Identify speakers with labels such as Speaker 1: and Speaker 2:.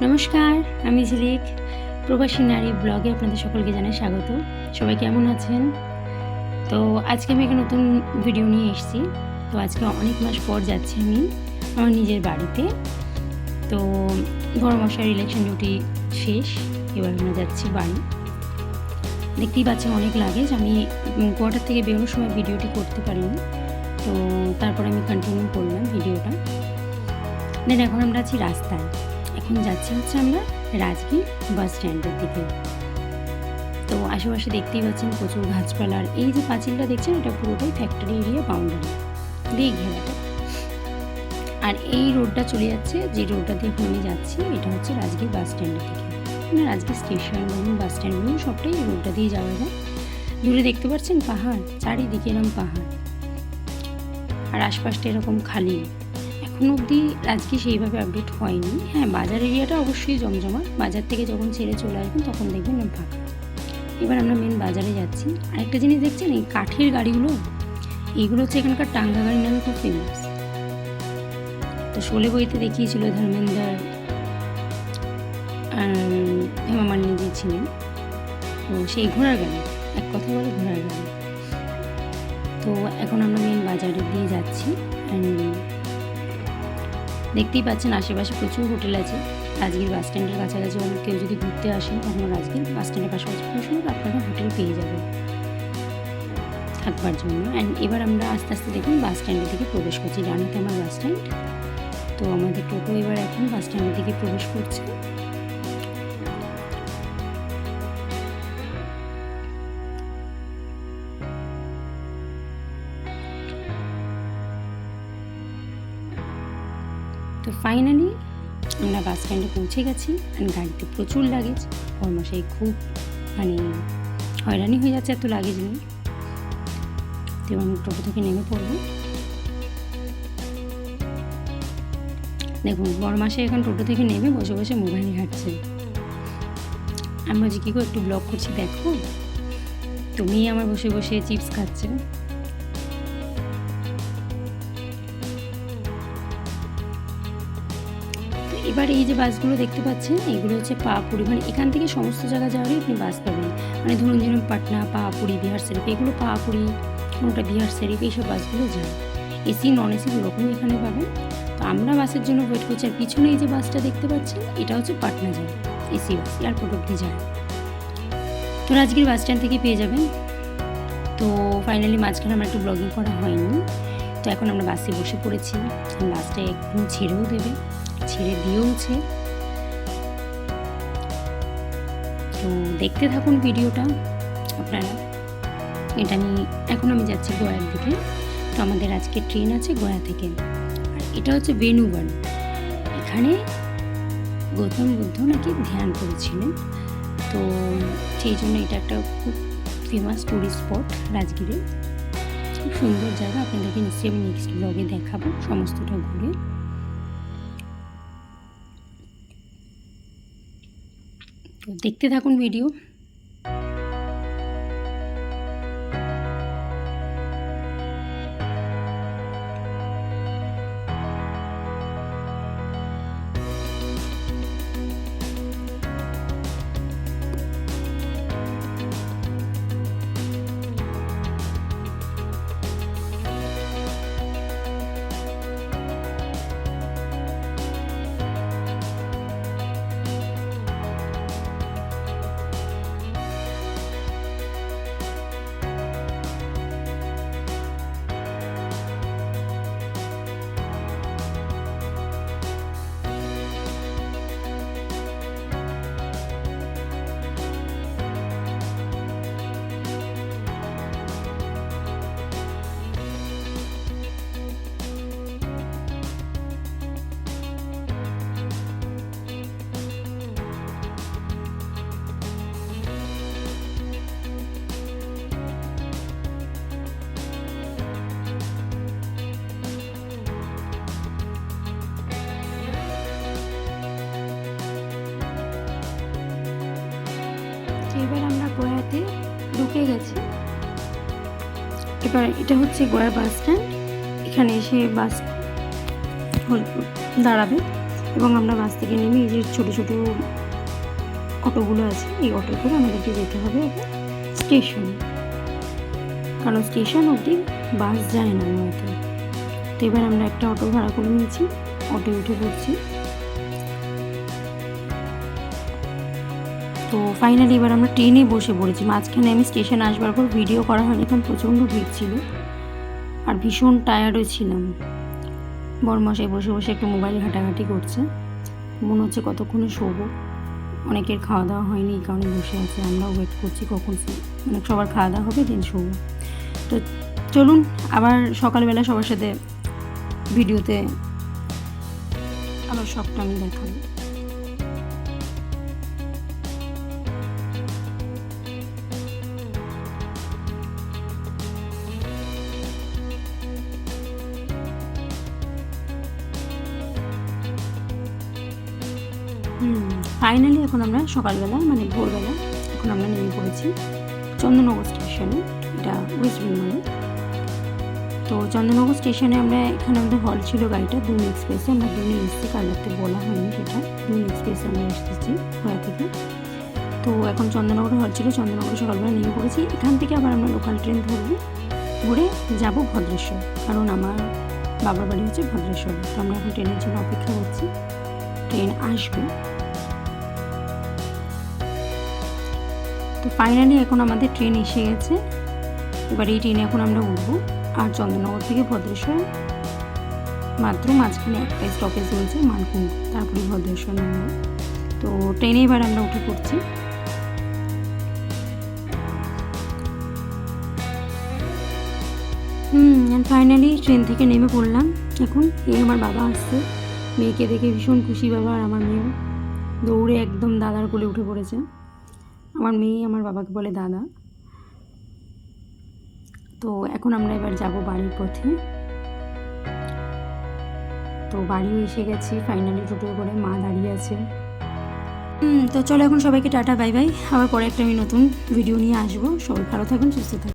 Speaker 1: নমস্কার, আমি ঝিলিক। প্রবাসী নারী ব্লগে আপনাদের সকলকে জানাই স্বাগত। সবাই কেমন আছেন? তো আজকে আমি একটা নতুন ভিডিও নিয়ে এসেছি। তো আজকে অনেক মাস পর যাচ্ছি আমি আমার নিজের বাড়িতে। তো বড় মশার ইলেকশন ডিউটি শেষ, এবার আমরা যাচ্ছি বাড়ি। দেখতেই পাচ্ছেন অনেক লাগেজ। আমি কোয়ার্টার থেকে বেরোনোর সময় ভিডিওটি করতে পারিনি, তো তারপর আমি কন্টিনিউ করলাম ভিডিওটা। দেন এখন আমরা আছি রাস্তায়। এখন যাচ্ছি আমরা রাজগীর বাস স্ট্যান্ডের দিকে। তো আশেপাশে দেখতেই পাচ্ছেন প্রচুর গাছপালা, আর এই যে পাঁচিলটা দেখছেন এটা পুরোটাই ফ্যাক্টরি এরিয়া বাউন্ডারি দিয়ে ঘেরাটা। আর এই রোডটা চলে যাচ্ছে, যে রোডটা দিয়ে এখন আমি যাচ্ছি এটা হচ্ছে রাজগীর বাস স্ট্যান্ডের দিকে। মানে রাজগীর স্টেশন বলুন, বাস স্ট্যান্ড বলুন, সবটাই এই রোডটা দিয়ে যাওয়া যায়। দূরে দেখতে পাচ্ছেন পাহাড়, চারিদিকে এরকম পাহাড়, আর আশপাশটা এরকম খালি। এখন অবধি রাজগীর সেইভাবে আপডেট হয়নি। হ্যাঁ, বাজার এরিয়াটা অবশ্যই জমজমাট। বাজার থেকে যখন ছেড়ে চলে আসবেন তখন দেখবেন ফাঁকা। এবার আমরা মেন বাজারে যাচ্ছি। আরেকটা জিনিস দেখছেন, এই কাঠের গাড়িগুলো, এইগুলো হচ্ছে এখানকার টাঙ্গা গাড়ি নামে খুব ফেমাস। তো শোলে বইতে দেখিয়েছিল ধর্মেন্দ্র হেমা মালিনী যে ছিলেন, তো সেই ঘোড়ার গাড়ি, এক কথা বলে ঘোড়ার গাড়ি। তো এখন আমরা মেন বাজারে দিয়ে যাচ্ছি। দেখতেই পাচ্ছেন আশেপাশে প্রচুর হোটেল আছে। রাজগীর বাস স্ট্যান্ডের কাছাকাছি কেউ যদি ঘুরতে আসেন তখন রাজগীর বাস স্ট্যান্ডের পাশাপাশি প্রচুর আপনারা হোটেল পেয়ে যাবেন থাকবার জন্য। অ্যান্ড এবার আমরা আস্তে আস্তে দেখুন বাস স্ট্যান্ডের দিকে প্রবেশ করছি। ডানেতে আমার বাস স্ট্যান্ড। তো আমাদের টোটো এবার এখন বাস স্ট্যান্ডের দিকে প্রবেশ করছে। তো ফাইনালি আমরা বাস স্ট্যান্ডে পৌঁছে গেছি। আর গাড়িতে প্রচুর লাগেজ। বরমশাই খুব হয়রানি হয়ে যাচ্ছে এত লাগেজ নিয়ে। তো আমি টোটো থেকে নেমে পড়বো। দেখুন বরমাসে এখন টোটো থেকে নেমে বসে বসে মোবাইল ঘাঁটছে। আমি বলছি কী করে একটু ব্লগ করছি দেখো। তুমি আমার বসে বসে চিপস খাচ্ছে। এবার এই যে বাসগুলো দেখতে পাচ্ছেন, এগুলো হচ্ছে পাহাপুরি। মানে এখান থেকে সমস্ত জায়গা যাওয়ারই আপনি বাস পাবেন। মানে ধরুন যেরকম পাটনা, পাহাপুরি, বিহার শরীফ, এগুলো পাহাপুরি, কোনোটা বিহার শরীফ, এইসব বাসগুলো যায়। এসি নন এসি দুরকমই এখানে পাবেন। তো আমরা বাসের জন্য ওয়েট করছি। আর পিছনে এই যে বাসটা দেখতে পাচ্ছেন এটা হচ্ছে পাটনা যায়, এসি বাস, এয়ারপোর্ট অব্দি যায়। তো রাজগীর বাস স্ট্যান্ড থেকে পেয়ে যাবেন। তো ফাইনালি মাঝখানে আমার একটু ব্লগিং করা হয়নি। তো এখন আমরা বাসে বসে পড়েছি। বাসটা একটু ছেড়েও দেবে, ছেড়ে দিয়েওছে। তো দেখতে থাকুন ভিডিওটা আপনারা। এখন আমি যাচ্ছি গয়ার দিকে। তো আমাদের আজকে ট্রেন আছে গয়া থেকে। আর এটা হচ্ছে বেনুবন। এখানে গৌতম বুদ্ধ নাকি ধ্যান করেছিলেন। তো সেই জন্য এটা একটা খুব ফেমাস টুরিস্ট স্পট রাজগীরে। খুব সুন্দর জায়গা, আপনাদেরকে নিশ্চয়ই আমি নেক্সট ব্লগে দেখাবো সমস্তটা ঘুরে। তো দেখতে থাকুন ভিডিও। এবার আমরা গয়াতে ঢুকে গেছি। এবার এটা হচ্ছে গয়া বাস স্ট্যান্ড। এখানে এসে বাস দাঁড়াবে। এবং আমরা বাস থেকে নেমে এই যে ছোটো ছোটো অটোগুলো আছে, এই অটোয় করে আমাদেরকে যেতে হবে স্টেশন, কারণ স্টেশন অবধি বাস যায় না নয়তো। তো এবার আমরা একটা অটো ভাড়া করে নিয়েছি, অটোয় উঠে পড়ছি। তো ফাইনালি এবার আমরা ট্রেনে বসে পড়েছি। মাঝখানে আমি স্টেশন আসবার পর ভিডিও করা হয়নি, কারণ প্রচণ্ড ভিড় ছিল আর ভীষণ টায়ার্ডও ছিলাম। বরমশাই বসে বসে একটু মোবাইল ঘাটাঘাটি করছে, মনে হচ্ছে কতক্ষণে শোবো। অনেকের খাওয়া দাওয়া হয়নি, এই কারণে বসে আছে। আমরাও ওয়েট করছি কখন মানে সবার খাওয়া দাওয়া হবে, দেন শোবো। তো চলুন আবার সকালবেলা সবার সাথে ভিডিওতে আবার সবটা আমি দেখাবো। ফাইনালি এখন আমরা সকালবেলা মানে ভোরবেলা এখন আমরা নেমে পড়েছি চন্দননগর স্টেশনে, এটা ওয়েস্ট বেঙ্গলে। তো চন্দননগর স্টেশনে আমরা এখানে আমাদের হল ছিল গাড়িটা দুন এক্সপ্রেসে, আমরা দুনে এসেছি, কাল রাতে বলা হয়নি সেটা, দুন এক্সপ্রেসে আমরা এসেছি ওরা থেকে। তো এখন চন্দননগরে হল ছিল, চন্দননগরে সকালবেলা নেমে পড়েছি। এখান থেকে আবার আমরা লোকাল ট্রেন ধরবো, ধরে যাব ভদ্রেশ্বর, কারণ আমার বাবার বাড়ি হচ্ছে ভদ্রেশ্বর। তো আমরা এখন ট্রেনের জন্য অপেক্ষা করছি, ট্রেন আসবে। তো ফাইনালি এখন আমাদের ট্রেন এসে গেছে, এবার এই ট্রেনে এখন আমরা উঠবো। আর চন্দননগর থেকে ভদ্রেশ্বর মাত্র মাঝখানে একটা স্টপেজ রয়েছে মানকুণ্ড, তারপরে ভদ্রেশ্বর নামবো। তো ট্রেনে এবার আমরা উঠে পড়ছি। ফাইনালি ট্রেন থেকে নেমে পড়লাম। এখন এই আমার বাবা আসছে, মেয়েকে দেখে ভীষণ খুশি বাবা, আর আমার মেয়েও দৌড়ে একদম দাদার কোলে উঠে পড়েছে। আমার মেয়ে আমার বাবাকে বলে দাদা। তো এখন আমরা এবার যাব বাড়ির পথে। তো বাড়িও এসে গেছি ফাইনালি, টোটোয় করে মা দাঁড়িয়ে আছে। তো চলো এখন সবাইকে টাটা বাই বাই, আবার পরে একটা আমি নতুন ভিডিও নিয়ে আসবো। সবাই ভালো থাকুন, সুস্থ থাকুন।